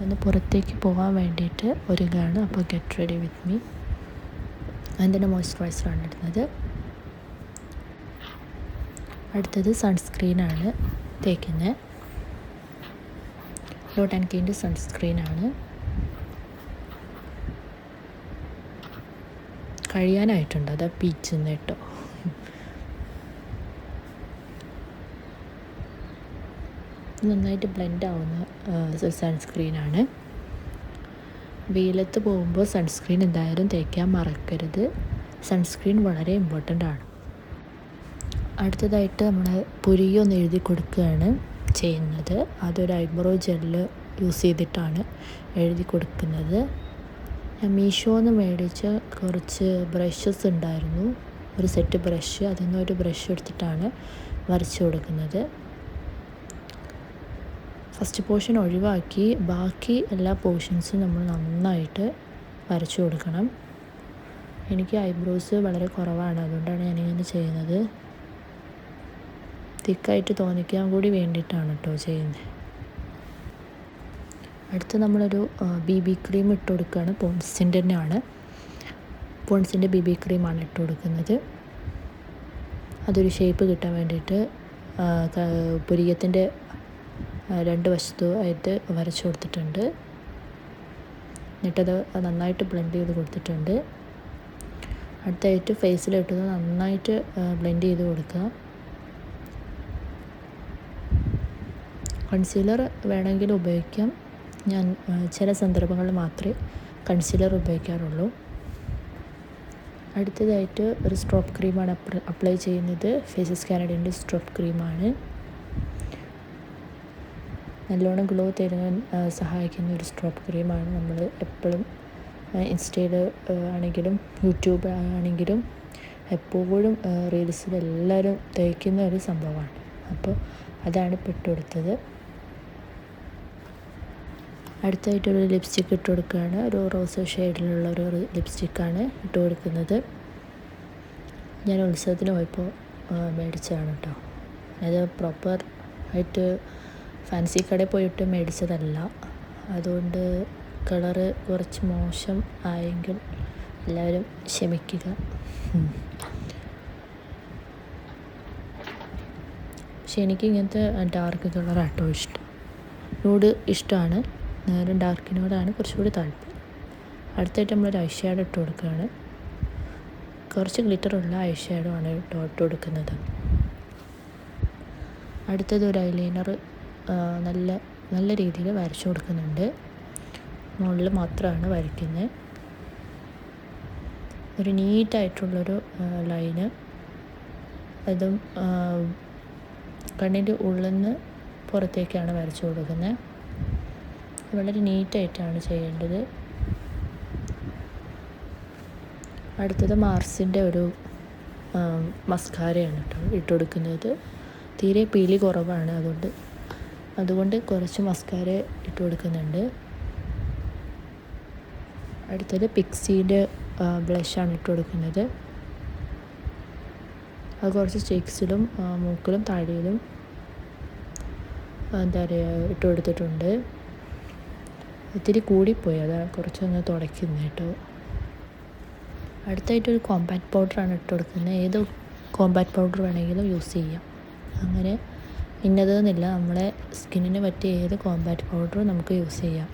ഒന്ന് പുറത്തേക്ക് പോകാൻ വേണ്ടിയിട്ട് ഒരുങ്ങുകയാണ്. അപ്പോൾ ഗെറ്റ് റെഡി വിത്ത് മീ. അതിൻ്റെ മോയ്സ്ചറൈസറാണ് ഇടുന്നത്. അടുത്തത് സൺസ്ക്രീനാണ് തേക്കുന്നത്. Dot and കീൻ്റെ സൺസ്ക്രീനാണ്. കഴിയാനായിട്ടുണ്ട്, അതാ പീച്ചുന്ന് കേട്ടോ. നന്നായിട്ട് ബ്ലെൻഡ് ആവുന്ന സൺസ്ക്രീനാണ്. വെയിലത്ത് പോകുമ്പോൾ സൺസ്ക്രീൻ എന്തായാലും തേക്കാൻ മറക്കരുത്. സൺസ്ക്രീൻ വളരെ ഇമ്പോർട്ടൻ്റ് ആണ്. അടുത്തതായിട്ട് നമ്മൾ പുരിയൊന്ന് എഴുതി കൊടുക്കുകയാണ് ചെയ്യുന്നത്. അതൊരു ഐബ്രോ ജെല്ല് യൂസ് ചെയ്തിട്ടാണ് എഴുതി കൊടുക്കുന്നത്. ഞാൻ മീഷോന്ന് മേടിച്ച കുറച്ച് ബ്രഷസ് ഉണ്ടായിരുന്നു, ഒരു സെറ്റ് ബ്രഷ്. അതിൽ നിന്നൊരു ബ്രഷ് എടുത്തിട്ടാണ് വരച്ചു കൊടുക്കുന്നത്. ഫസ്റ്റ് പോർഷൻ ഒഴിവാക്കി ബാക്കി എല്ലാ പോർഷൻസും നമ്മൾ നന്നായിട്ട് വരച്ചു കൊടുക്കണം. എനിക്ക് ഐബ്രോസ് വളരെ കുറവാണ്, അതുകൊണ്ടാണ് ഞാനിങ്ങനെ ചെയ്യുന്നത്. തിക്കായിട്ട് തോന്നിക്കാൻ കൂടി വേണ്ടിയിട്ടാണ് കേട്ടോ ചെയ്യുന്നത്. അടുത്ത് നമ്മളൊരു BB ക്രീം ഇട്ട് കൊടുക്കുകയാണ്. പോൺസിൻ്റെ തന്നെയാണ്, പോൺസിൻ്റെ BB ക്രീമാണ് ഇട്ട് കൊടുക്കുന്നത്. അതൊരു ഷേപ്പ് കിട്ടാൻ വേണ്ടിയിട്ട് പുരികത്തിൻ്റെ രണ്ട് വശത്തുമായിട്ട് വരച്ചു കൊടുത്തിട്ടുണ്ട്. എന്നിട്ടത് നന്നായിട്ട് ബ്ലെൻഡ് ചെയ്ത് കൊടുത്തിട്ടുണ്ട്. അടുത്തായിട്ട് ഫേസിലിട്ടത് നന്നായിട്ട് ബ്ലെൻഡ് ചെയ്ത് കൊടുക്കുക. കൺസീലർ വേണമെങ്കിൽ ഉപയോഗിക്കാം. ഞാൻ ചില സന്ദർഭങ്ങളിൽ മാത്രമേ കൺസീലർ ഉപയോഗിക്കാറുള്ളൂ. അടുത്തതായിട്ട് ഒരു സ്ട്രോപ്പ് ക്രീമാണ് അപ്ലൈ ചെയ്യുന്നത്. ഫേസസ് കാനഡയുടെ സ്ട്രോപ്പ് ക്രീമാണ്. നല്ലോണം ഗ്ലോ തരാൻ സഹായിക്കുന്ന ഒരു സ്ട്രോപ്പ് ക്രീമാണ്. നമ്മൾ എപ്പോഴും ഇൻസ്റ്റയിൽ ആണെങ്കിലും യൂട്യൂബ് ആണെങ്കിലും എപ്പോഴും റീൽസിൽ എല്ലാവരും തേക്കുന്ന ഒരു സംഭവമാണ്. അപ്പോൾ അതാണ് ഇപ്പോൾ ഇട്ട് കൊടുത്തത്. അടുത്തായിട്ടൊരു ലിപ്സ്റ്റിക്ക് ഇട്ട് കൊടുക്കുകയാണ്. ഒരു റോസ് ഷെയ്ഡിലുള്ള ഒരു ലിപ്സ്റ്റിക്കാണ് ഇട്ട് കൊടുക്കുന്നത്. ഞാൻ ഉത്സവത്തിന് പോയപ്പോൾ മേടിച്ചതാണ് കേട്ടോ. അത് പ്രോപ്പർ ആയിട്ട് ഫാൻസി കടയിൽ പോയിട്ട് മേടിച്ചതല്ല. അതുകൊണ്ട് കളറ് കുറച്ച് മോശം ആയെങ്കിൽ എല്ലാവരും ക്ഷമിക്കുക. പക്ഷെ എനിക്ക് ഇങ്ങനത്തെ ഡാർക്ക് കളറാട്ടോ ഇഷ്ടം. ന്യൂഡ് ഇഷ്ടമാണ്, നേരം ഡാർക്കിനോടാണ് കുറച്ചുകൂടി താല്പര്യം. അടുത്തായിട്ട് നമ്മളൊരു ഐ ഷാഡോ ഇട്ട് കൊടുക്കുകയാണ്. കുറച്ച് ഗ്ലിറ്ററുള്ള ഐ ഷാഡോ ആണ് ഇട്ട് കൊടുക്കുന്നത്. അടുത്തത് ഒരു ഐലൈനർ നല്ല രീതിയിൽ വരച്ചു കൊടുക്കുന്നുണ്ട്. മുകളിൽ മാത്രമാണ് വരയ്ക്കുന്നത്. ഒരു നീറ്റായിട്ടുള്ളൊരു ലൈന്, അതും കണ്ണിൻ്റെ ഉള്ളിൽ നിന്ന് പുറത്തേക്കാണ് വരച്ചു കൊടുക്കുന്നത്. വളരെ നീറ്റായിട്ടാണ് ചെയ്യേണ്ടത്. അടുത്തത് മാർസിൻ്റെ ഒരു മസ്കാരയാണ് കേട്ടോ ഇട്ട് കൊടുക്കുന്നത്. തീരെ പീലി കുറവാണ്, അതുകൊണ്ട് കുറച്ച് മസ്കാര ഇട്ട് കൊടുക്കുന്നുണ്ട്. അടുത്തത് പിക്സിയുടെ ബ്ലഷാണ് ഇട്ട് കൊടുക്കുന്നത്. അത് കുറച്ച് cheeks-ലും മൂക്കിലും താടിയിലും എന്താ പറയുക ഇട്ട് കൊടുത്തിട്ടുണ്ട്. ഇത്തിരി കൂടിപ്പോയി, അതാണ് കുറച്ചൊന്ന് തുടയ്ക്കുന്നത് കേട്ടോ. അടുത്തായിട്ടൊരു കോമ്പാക്ട് പൗഡറാണ് ഇട്ട് കൊടുക്കുന്നത്. ഏത് കോമ്പാക്ട് പൗഡർ വേണമെങ്കിലും യൂസ് ചെയ്യാം. അങ്ങനെ ഇന്നതെന്നില്ല, നമ്മളെ സ്കിന്നിന് പറ്റിയ ഏത് കോമ്പാക്ട് പൗഡറും നമുക്ക് യൂസ് ചെയ്യാം.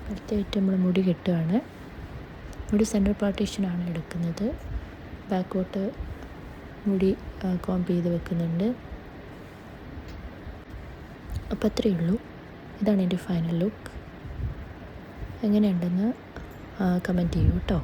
അടുത്തായിട്ട് നമ്മൾ മുടി കെട്ടുകയാണ്. മുടി സെൻറ്റർ പാർട്ടീഷനാണ് എടുക്കുന്നത്. ബാക്കോട്ട് മുടി കോംബ് ചെയ്ത് വെക്കുന്നുണ്ട്. അപ്പോൾ അത്രയേ ഉള്ളൂ. ഇതാണ് എൻ്റെ ഫൈനൽ ലുക്ക്. എങ്ങനെയുണ്ടെന്ന് കമൻറ്റ് ചെയ്യൂ കേട്ടോ.